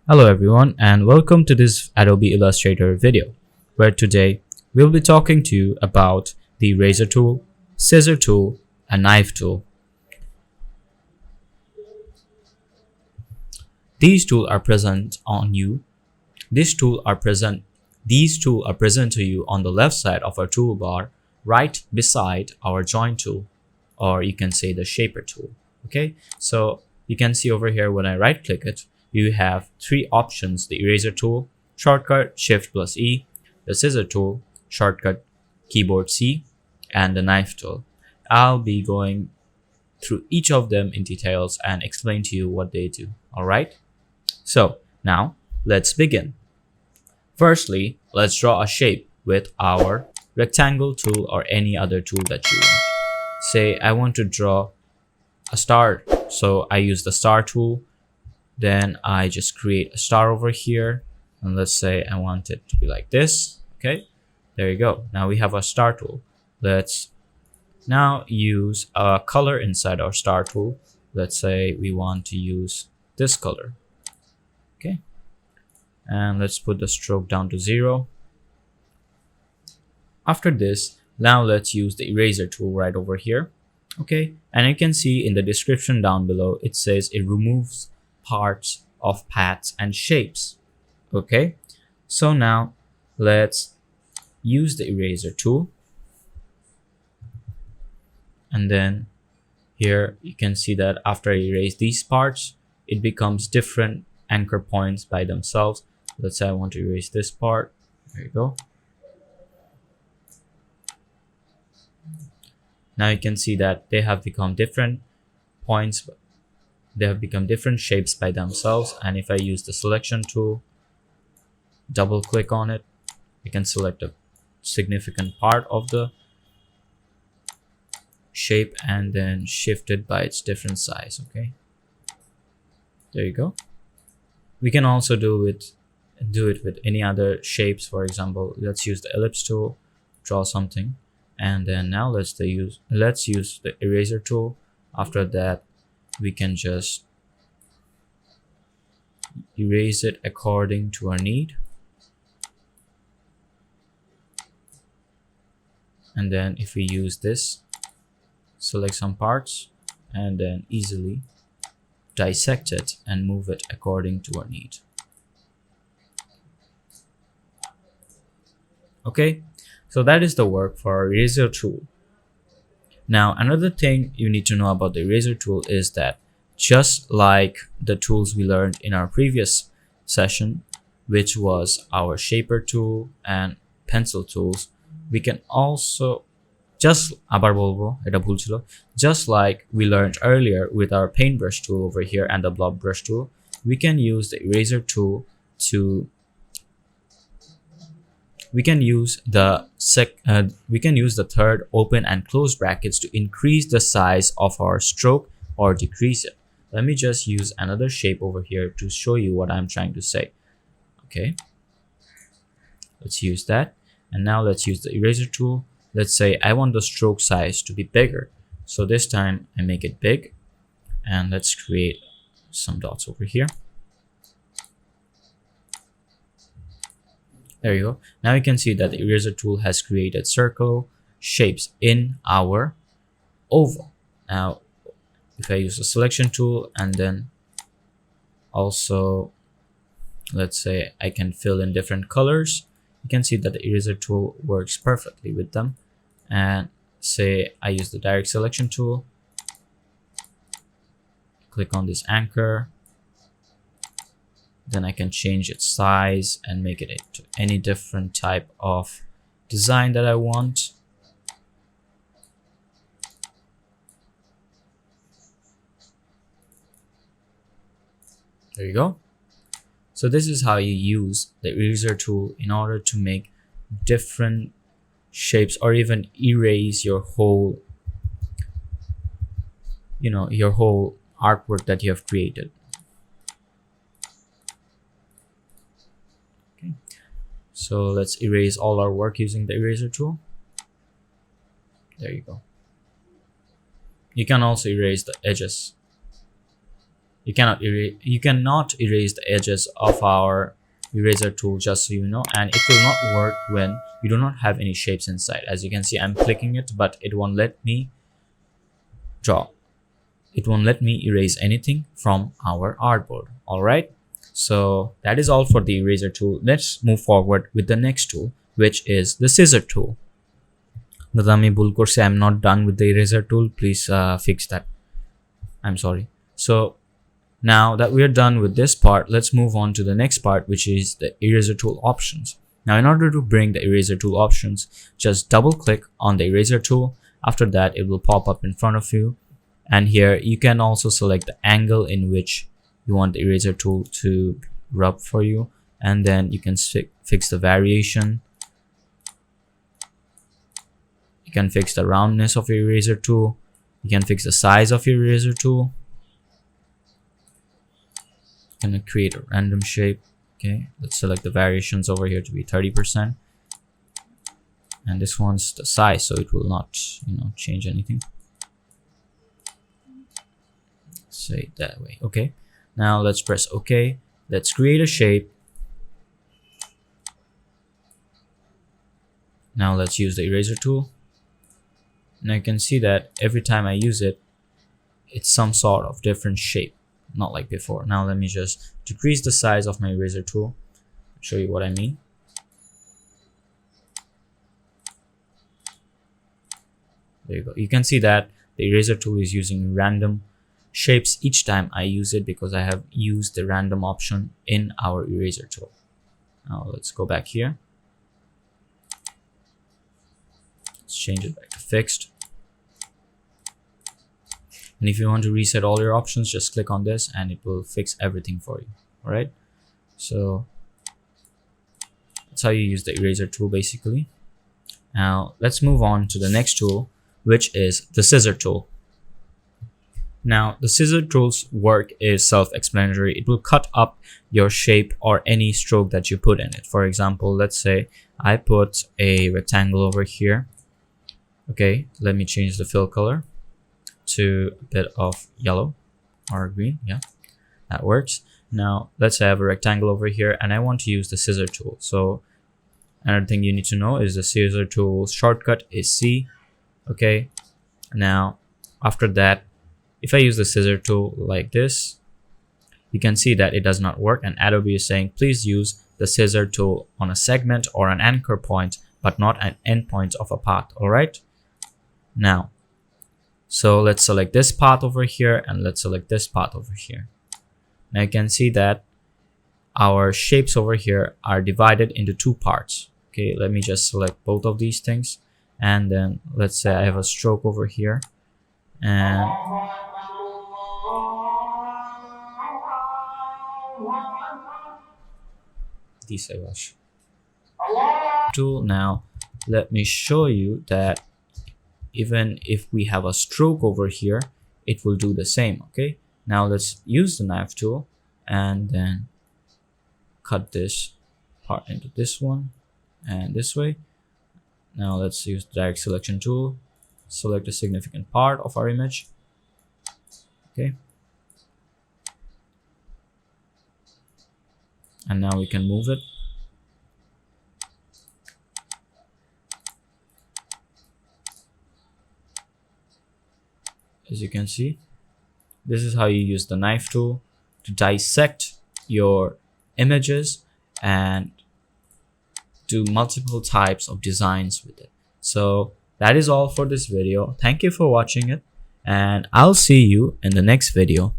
Hello everyone and welcome to this Adobe Illustrator video where today we'll be talking to you about the eraser tool, scissor tool, and knife tool. These tools are present on you. These tools are present to you on the left side of our toolbar right beside our join tool, or you can say the shaper tool. Okay, so you can see over here when I right click it, you have three options: the eraser tool, shortcut Shift plus E, the scissor tool, shortcut keyboard C, and the knife tool. I'll be going through each of them in details and explain to you what they do. Alright, so now let's begin. Firstly, let's draw a shape with our rectangle tool or any other tool that you want. Say I want to draw a star, so I use the star tool. Then I just create a star over here, and let's say I want it to be like this. Okay, there you go. Now we have a star tool. Let's now use a color inside our star tool. Let's say we want to use this color. Okay, and let's put the stroke down to 0. After this, now let's use the eraser tool right over here. Okay, and you can see in the description down below it says it removes parts of paths and shapes. Okay, so now let's use the eraser tool, and then here you can see that after I erase these parts, it becomes different anchor points by themselves. Let's say I want to erase this part. There you go. Now you can see that they have become different points. They have become different shapes by themselves. And if I use the selection tool, double click on it, you can select a significant part of the shape and then shift it by its different size. Okay, there you go. We can also do it with any other shapes. For example, let's use the ellipse tool, draw something, and then now let's use the eraser tool. After that, we can just erase it according to our need, and then if we use this, select some parts and then easily dissect it and move it according to our need. Okay, so that is the work for our eraser tool. Now another thing you need to know about the eraser tool is that just like the tools we learned in our previous session, which was our shaper tool and pencil tools, we can also just like we learned earlier with our paintbrush tool over here and the blob brush tool, we can use the eraser tool to we can use the third open and close brackets to increase the size of our stroke or decrease it. Let me just use another shape over here to show you what I'm trying to say. Okay, let's use that, and now let's use the eraser tool. Let's say I want the stroke size to be bigger, so this time I make it big, and let's create some dots over here. There you go. Now you can see that the eraser tool has created circle shapes in our oval. Now if I use the selection tool and then also let's say I can fill in different colors, you can see that the eraser tool works perfectly with them. And say I use the direct selection tool, click on this anchor, then I can change its size and make it to any different type of design that I want. There you go. So this is how you use the eraser tool in order to make different shapes or even erase your whole artwork that you have created. Okay, so let's erase all our work using the eraser tool. There you go. You can also erase the edges. you cannot erase the edges of our eraser tool, just so you know, and it will not work when you do not have any shapes inside. As you can see, I'm clicking it, but it won't let me draw. It won't let me erase anything from our artboard. All right, so that is all for the eraser tool. Let's move forward with the next tool, which is the scissor tool. I'm not done with the eraser tool. Please fix that. I'm sorry. So now that we are done with this part, let's move on to the next part, which is the eraser tool options. Now, in order to bring the eraser tool options, just double click on the eraser tool. After that, it will pop up in front of you. And here you can also select the angle in which you want the eraser tool to rub for you. And then you can fix the variation. You can fix the roundness of your eraser tool. You can fix the size of your eraser tool. You can create a random shape. Okay, let's select the variations over here to be 30%. And this one's the size, so it will not, change anything. Say it that way. Okay, now let's press OK. Let's create a shape. Now let's use the eraser tool. Now you can see that every time I use it, it's some sort of different shape, not like before. Now let me just decrease the size of my eraser tool, show you what I mean. There you go. You can see that the eraser tool is using random shapes each time I use it, because I have used the random option in our eraser tool. Now let's go back here. Let's change it back to fixed. And if you want to reset all your options, just click on this and it will fix everything for you. All right, so that's how you use the eraser tool basically. Now let's move on to the next tool, which is the scissor tool. Now the scissor tool's work is self-explanatory. It will cut up your shape or any stroke that you put in it. For example, let's say I put a rectangle over here. Okay, let me change the fill color to a bit of yellow or green. Yeah, that works. Now let's say I have a rectangle over here and I want to use the scissor tool. So another thing you need to know is the scissor tool shortcut is C. Okay, now after that, if I use the scissor tool like this, you can see that it does not work, and Adobe is saying please use the scissor tool on a segment or an anchor point, but not an endpoint of a path. All right, now so let's select this path over here and let's select this path over here. Now you can see that our shapes over here are divided into two parts. Okay, let me just select both of these things, and then let's say I have a stroke over here, and tool. Now let me show you that even if we have a stroke over here, it will do the same. Okay, now let's use the knife tool and then cut this part into this one and this way. Now let's use the direct selection tool, select a significant part of our image. Okay, and now we can move it. As you can see, this is how you use the knife tool to dissect your images and do multiple types of designs with it. So that is all for this video. Thank you for watching it, and I'll see you in the next video.